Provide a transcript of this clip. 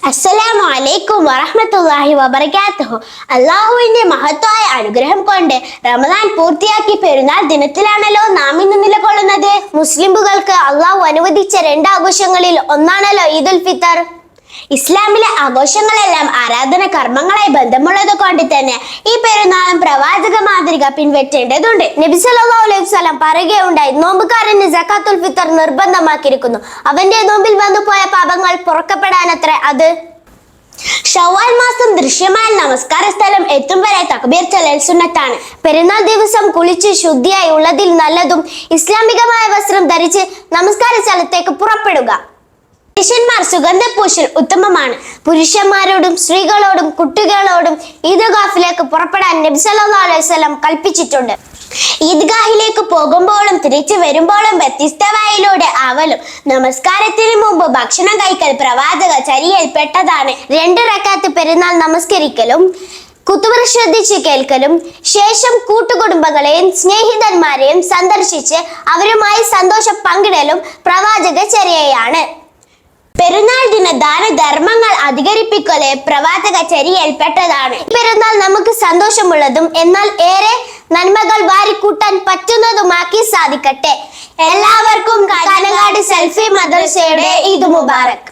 അസ്സലാമു അലൈക്കും വറഹ്മത്തുള്ളാഹി വബറകാതുഹു. അല്ലാഹുവിന്റെ മഹത്തായ അനുഗ്രഹം കൊണ്ട് റമദാൻ പൂർത്തിയാക്കി പെരുന്നാൾ ദിനത്തിലാണല്ലോ നാം ഇന്ന് നിലകൊള്ളുന്നത്. മുസ്ലിമുകൾക്ക് അള്ളാഹു അനുവദിച്ച രണ്ട് ആഘോഷങ്ങളിൽ ഒന്നാണല്ലോ ഈദുൽ ഫിത്തർ. ഇസ്ലാമിലെ ആഘോഷങ്ങളെല്ലാം ആരാധന കർമ്മങ്ങളായി ബന്ധമുള്ളത് കൊണ്ട് തന്നെ ഈ പെരുന്നാളും പ്രവാചക മാതൃക പിൻപറ്റേണ്ടതുണ്ട്. നബി സല്ലല്ലാഹു അലൈഹി വസല്ലം പറയുകയുണ്ടായി, നോമ്പുകാരന് സകാത്തുൽ ഫിത്തർ നിർബന്ധമാക്കിയിരിക്കുന്നു. അവന്റെ നോമ്പിൽ വന്നുപോയ പാപങ്ങൾ പൊറുക്കപ്പെടാനത്രേ അത്. ഷവ്വാൽ മാസം ദൃശ്യമായ നമസ്കാര സ്ഥലം എത്തും വരെ തക്ബീർ ചൊല്ലൽ സുന്നത്താണ്. പെരുന്നാൾ ദിവസം കുളിച്ച് ശുദ്ധിയായി ഉള്ളതിൽ നല്ലതും ഇസ്ലാമികമായ വസ്ത്രം ധരിച്ച് നമസ്കാര സ്ഥലത്തേക്ക് പുറപ്പെടുക. പുരുഷന്മാർ സുഗന്ധപൂശൽ ഉത്തമമാണ്. പുരുഷന്മാരോടും സ്ത്രീകളോടും കുട്ടികളോടും ഈദ്ഗാഹിലേക്ക് പുറപ്പെടാൻ നബി സല്ലല്ലാഹു അലൈഹി വസല്ലം കൽപ്പിച്ചിട്ടുണ്ട്. ഈദ്ഗാഹിലേക്ക് പോകുമ്പോഴും തിരിച്ചു വരുമ്പോഴും വ്യത്യസ്ത വഴിയിലൂടെ ആവലും നമസ്കാരത്തിന് മുമ്പ് ഭക്ഷണം കഴിക്കൽ പ്രവാചക ചര്യയിൽപ്പെട്ടതാണ്. 2 റക്അത്ത് പെരുന്നാൾ നമസ്കരിക്കലും ഖുതുബ ശ്രദ്ധിച്ച് കേൾക്കലും ശേഷം കൂട്ടുകുടുംബങ്ങളെയും സ്നേഹിതന്മാരെയും സന്ദർശിച്ച് അവരുമായി സന്തോഷം പങ്കിടലും പ്രവാചക ചര്യയാണ്. പെരുന്നാൾ ദിന ദാനധർമ്മങ്ങൾ അധികരിപ്പിക്കല് പ്രവാചക ചര്യയിൽപ്പെട്ടതാണ്. പെരുന്നാൾ നമുക്ക് സന്തോഷമുള്ളതും എന്നാൽ ഏറെ നന്മകൾ വാരിക്കൂട്ടാൻ പറ്റുന്നതുമാക്കി സാധിക്കട്ടെ. എല്ലാവർക്കും കാനങ്ങാട് സെൽഫി മദ്രസയുടെ ഈദ് മുബാറക്.